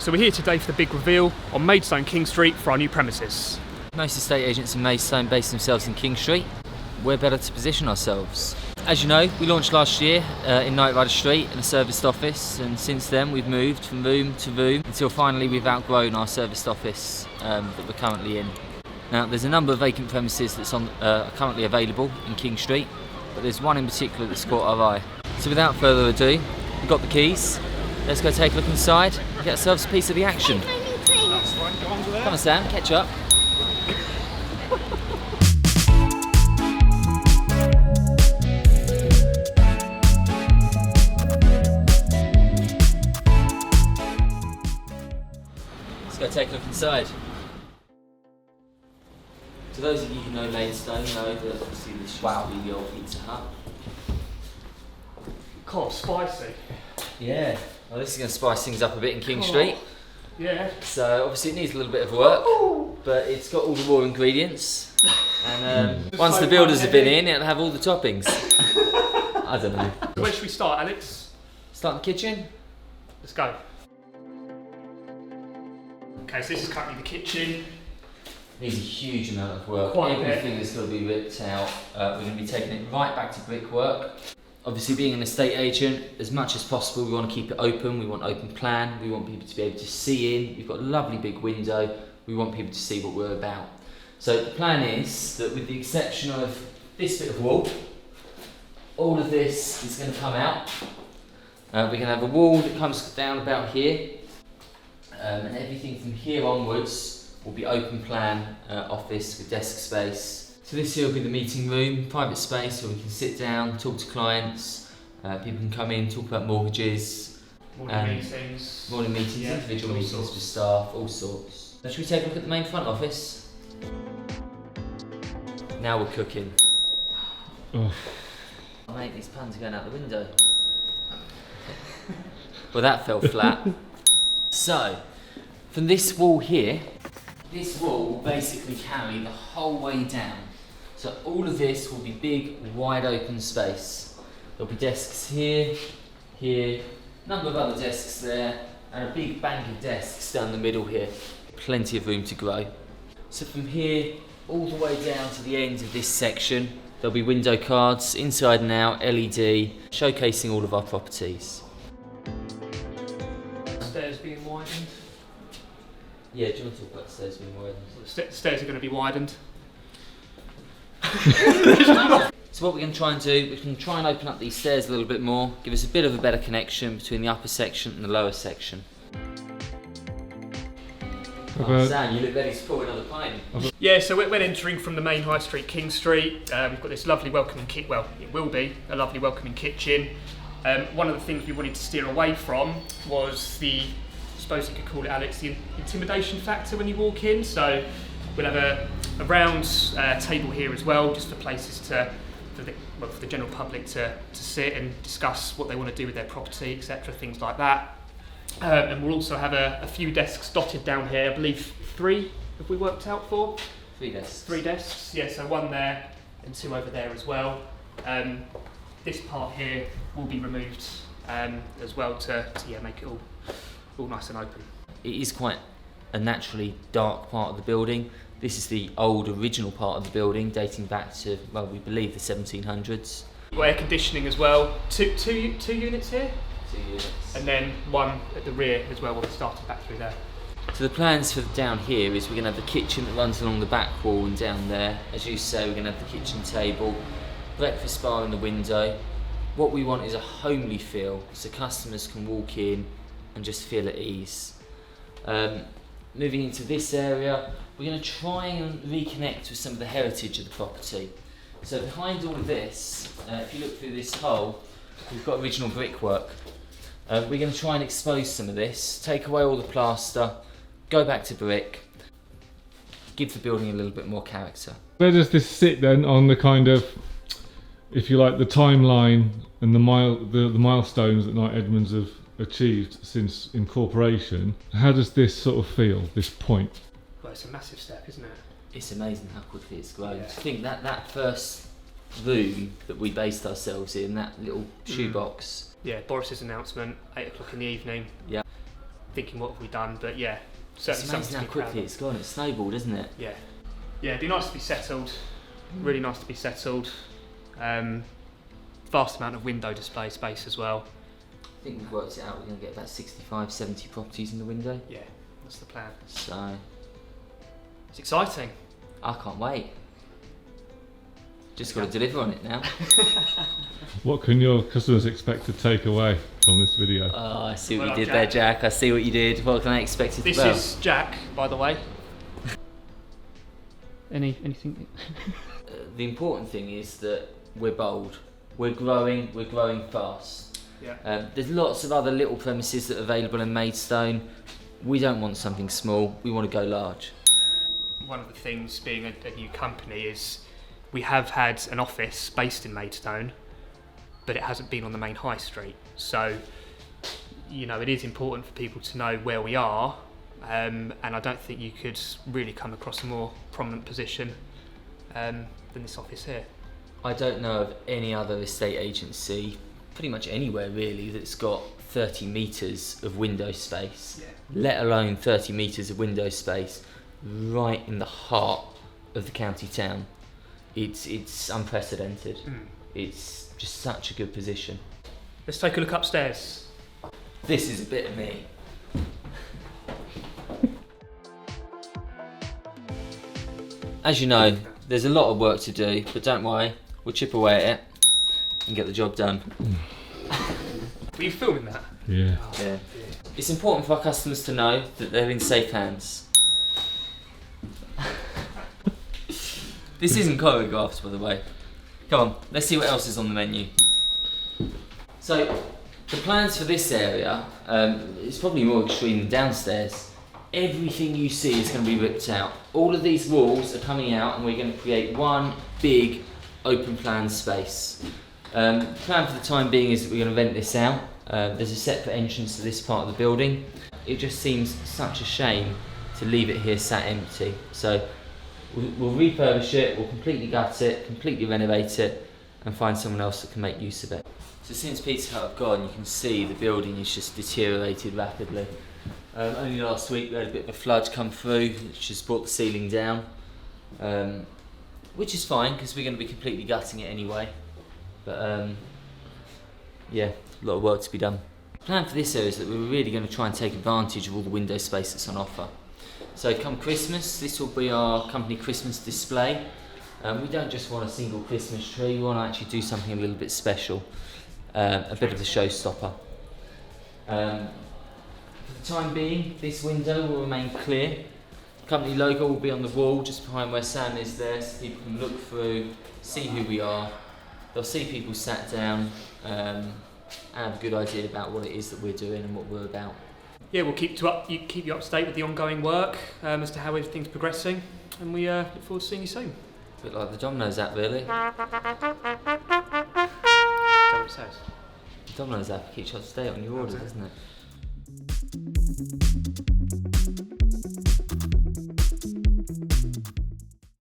So we're here today for the big reveal on Maidstone King Street for our new premises. Most estate agents in Maidstone base themselves in King Street. We're better to position ourselves. As you know, we launched last year in Knight Rider Street in a serviced office, and since then we've moved from room to room until finally we've outgrown our serviced office that we're currently in. Now there's a number of vacant premises that's currently available in King Street, but there's one in particular that's caught our eye. So without further ado, we've got the keys. Let's go take a look inside and get ourselves a piece of the action. Come on Sam, catch up. Let's go take a look inside. To those of you who know Maidstone know that obviously this used to be the old Pizza Hut. God, spicy. Yeah, well this is going to spice things up a bit in King Street. Yeah. So obviously it needs a little bit of work, but it's got all the raw ingredients. And once the builders have been in, it'll have all the toppings. I don't know. Where should we start, Alex? Start in the kitchen? Let's go. Okay, so this is currently the kitchen. Needs a huge amount of work. Quite a bit. Everything is going to be ripped out. We're going to be taking it right back to brickwork. Obviously being an estate agent, as much as possible we want to keep it open, we want open plan, we want people to be able to see in. We've got a lovely big window, we want people to see what we're about. So the plan is that with the exception of this bit of wall, all of this is going to come out. We're going to have a wall that comes down about here, and everything from here onwards will be open plan office with desk space. So this here will be the meeting room, private space where we can sit down, talk to clients, people can come in, talk about mortgages. Morning meetings. Morning meetings, Yeah, individual all meetings sorts. with staff, all sorts. Now should we take a look at the main front office? Now we're cooking. Oh. Oh mate, these puns are going out the window. Well that fell flat. So, from this wall here, this wall will basically carry the whole way down. So all of this will be big, wide open space. There'll be desks here, here, a number of other desks there, and a big bank of desks down the middle here. Plenty of room to grow. So from here, all the way down to the end of this section, there'll be window cards, inside and out, LED, showcasing all of our properties. Stairs being widened. Yeah, do you want to talk about the stairs being widened? Stairs are going to be widened. So what we're going to try and do, we can try and open up these stairs a little bit more, give us a bit of a better connection between the upper section and the lower section. Oh, Sam, you look ready to pull another pint. Yeah, so we're entering from the main High Street, King Street. We've got this lovely welcoming kit. Well, it will be a lovely welcoming kitchen. One of the things we wanted to steer away from was the, I suppose you could call it, Alex, the intimidation factor when you walk in. So we'll have a round table here as well, just for places for the general public to sit and discuss what they want to do with their property, etc., things like that. And we'll also have a few desks dotted down here. I believe 3 have we worked out for? 3 desks. 3 desks, yeah, so 1 there and 2 over there as well. This part here will be removed as well to make it all nice and open. It is quite a naturally dark part of the building. This is the old original part of the building dating back to, well, we believe the 1700s. We've got air conditioning as well. Two units here, 2 units. and then 1 at the rear as well. We'll start it back through there. So the plans for down here is we're going to have the kitchen that runs along the back wall and down there. As you say, we're going to have the kitchen table, breakfast bar in the window. What we want is a homely feel, so customers can walk in and just feel at ease. Moving into this area, we're going to try and reconnect with some of the heritage of the property. So behind all of this, if you look through this hole, we've got original brickwork. We're going to try and expose some of this, take away all the plaster, go back to brick, give the building a little bit more character. Where does this sit then on the kind of, if you like, the timeline and the milestones that Knight Edmonds have achieved since incorporation? How does this sort of feel, this point? Well, it's a massive step, isn't it? It's amazing how quickly it's grown. Yeah. I think that first room that we based ourselves in, that little shoebox. Yeah, Boris's announcement, 8 o'clock in the evening. Yeah. thinking what have we done, but yeah, It's certainly amazing something how to be proud quickly of. it's gone. It's snowballed, isn't it? Yeah, yeah, it'd be nice to be settled. Really nice to be settled. Vast amount of window display space as well. I think we've worked it out. We're going to get about 65, 70 properties in the window. Yeah, that's the plan. So It's exciting. I can't wait. Just got to deliver on it now. What can your customers expect to take away from this video? Oh, I see what Well you done, did there, Jack. I see what you did. What can I expect it to This be? is Jack, by the way. Anything? The important thing is that we're bold. We're growing fast. Yeah. There's lots of other little premises that are available in Maidstone. We don't want something small. We want to go large. One of the things being a new company is we have had an office based in Maidstone, but it hasn't been on the main high street. So, you know, it is important for people to know where we are, and I don't think you could really come across a more prominent position than this office here. I don't know of any other estate agency, pretty much anywhere really, that's got 30 metres of window space, let alone 30 metres of window space right in the heart of the county town. It's unprecedented. It's just such a good position. Let's take a look upstairs. This is a bit of me. As you know, there's a lot of work to do, but don't worry, we'll chip away at it and get the job done. Were you filming that? Yeah. Yeah. It's important for our customers to know that they're in safe hands. This isn't choreographed, by the way. Come on, let's see what else is on the menu. So, the plans for this area, it's probably more extreme than downstairs. Everything you see is going to be ripped out. All of these walls are coming out and we're going to create one big open plan space. The plan for the time being is that we're going to rent this out. There's a separate entrance to this part of the building. It just seems such a shame to leave it here sat empty. So we'll refurbish it, we'll completely gut it, completely renovate it and find someone else that can make use of it. So since Pizza Hut have gone, you can see the building is just deteriorated rapidly. Only last week we had a bit of a flood come through, which just brought the ceiling down, which is fine because we're going to be completely gutting it anyway. But yeah, a lot of work to be done. The plan for this area is that we're really going to try and take advantage of all the window space that's on offer. So come Christmas, this will be our company Christmas display. We don't just want a single Christmas tree, we want to actually do something a little bit special, a bit of a showstopper. For the time being, this window will remain clear. The company logo will be on the wall just behind where Sam is there, so people can look through, see who we are. They'll see people sat down and have a good idea about what it is that we're doing and what we're about. Yeah, we'll keep you up to date with the ongoing work as to how everything's progressing, and we look forward to seeing you soon. A bit like the Domino's app, really. Is that what it says? The Domino's app keeps you up to date on your orders, doesn't it?